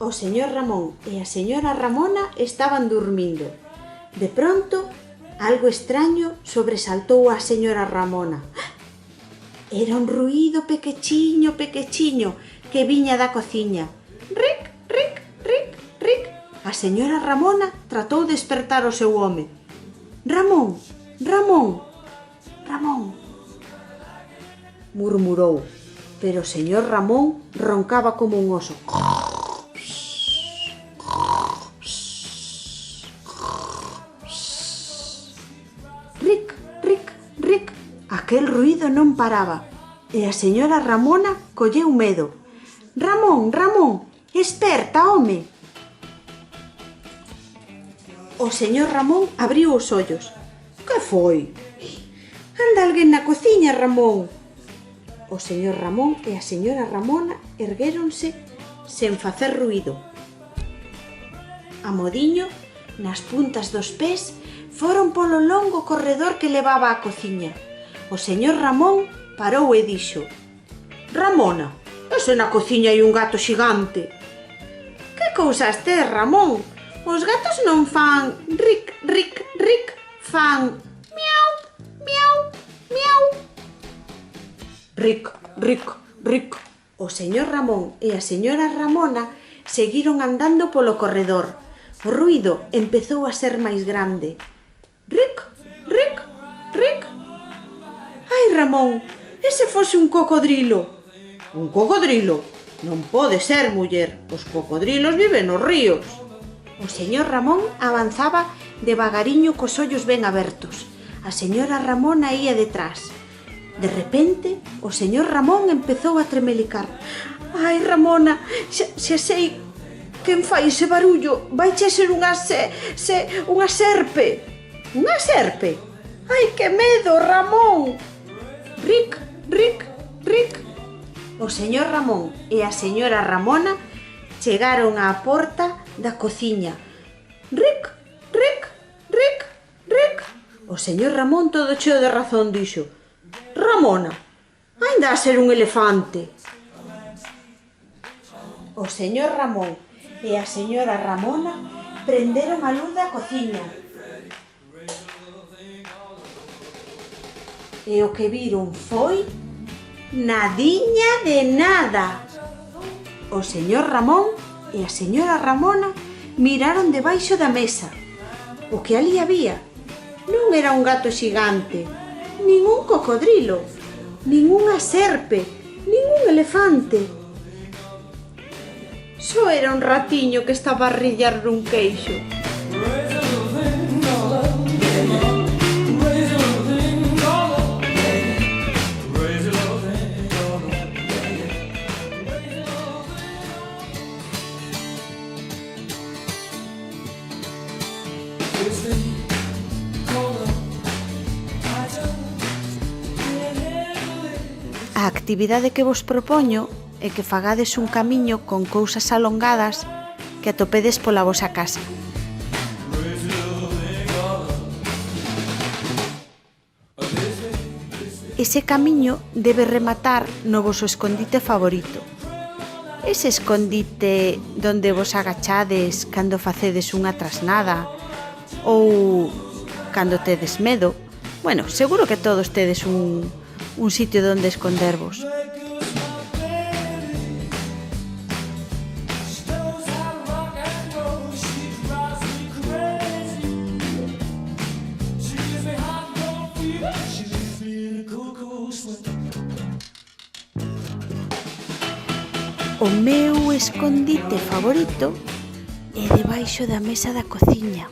O señor Ramón e a señora Ramona estaban dormindo. De pronto, algo extraño sobresaltou a señora Ramona. Era un ruído pequechiño, pequechiño, que viña da cociña. Ric, ric, ric, ric. A señora Ramona tratou de despertar o seu home. Ramón, Ramón, Ramón, murmurou, pero o señor Ramón roncaba como un oso. Ric, ric, ric. Aquel ruído non paraba e a señora Ramona colleu medo. Ramón, Ramón, esperta, home. O señor Ramón abriu os ollos. Que foi? Anda alguén na cociña, Ramón. O señor Ramón e a señora Ramona erguéronse sen facer ruído. Amodiño, nas puntas dos pés, foron polo longo corredor que levaba á cociña. O señor Ramón parou e dixo: Ramona, ese na cociña hai un gato xigante. Que cousas tes, Ramón? Os gatos non fan ric, ric, ric, fan miau, miau, miau. Ric, ric, ric. O señor Ramón e a señora Ramona seguiron andando polo corredor. O ruído empezou a ser máis grande. Ric, ric, ric. Ai, Ramón, ese fose un cocodrilo. Un cocodrilo? Non pode ser, muller. Os cocodrilos viven nos ríos. O señor Ramón avanzaba devagariño cos ollos ben abertos. A señora Ramona ía detrás. De repente, o señor Ramón empezou a tremelicar. Ai, Ramona, xa sei quen fai ese barullo. Vaiche ser unha serpe. Unha serpe? Ai, que medo, Ramón! Ric, ric, ric. O señor Ramón e a señora Ramona chegaron á porta da cociña. Ric, ric, ric, ric. O señor Ramón, todo cheo de razón, dixo: Ramona, ainda a ser un elefante. O señor Ramón e a señora Ramona prenderon a luz da cociña. E o que viron foi nadiña de nada. O señor Ramón e a señora Ramona miraron debaixo da mesa. O que ali había non era un gato xigante, nin un cocodrilo, nin unha serpe, nin un elefante. Só era un ratiño que estaba a rillar un queixo. A actividade que vos propoño é que fagades un camiño con cousas alongadas que atopedes pola vosa casa. Ese camiño debe rematar no voso escondite favorito. Ese escondite donde vos agachades cando facedes unha trasnada ou cando tedes medo. Bueno, seguro que todos tedes un sitio donde escondervos. O meu escondite favorito é debaixo da mesa da cociña.